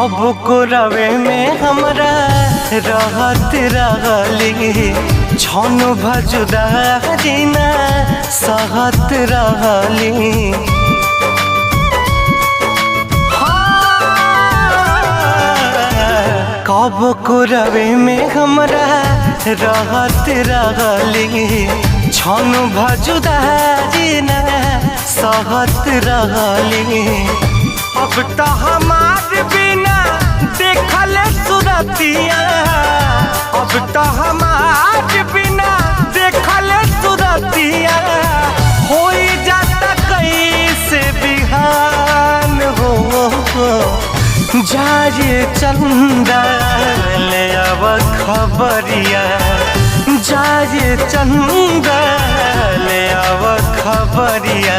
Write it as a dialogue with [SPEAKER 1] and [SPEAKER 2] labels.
[SPEAKER 1] कब को रवे में हमरा रहत रहली छन भजुदा जीना सहत रहली। कब को रवे में हमरा रहत रहली छन भजुदा जीना सहत रहली। अब तो हमार बिना देखल सुरतिया, अब तो हमार बिना देखल सुरतिया हो जाता कैसे बिहान हो। जाए चंदा ले अब खबरिया, जाए चंदा ले अब खबरिया।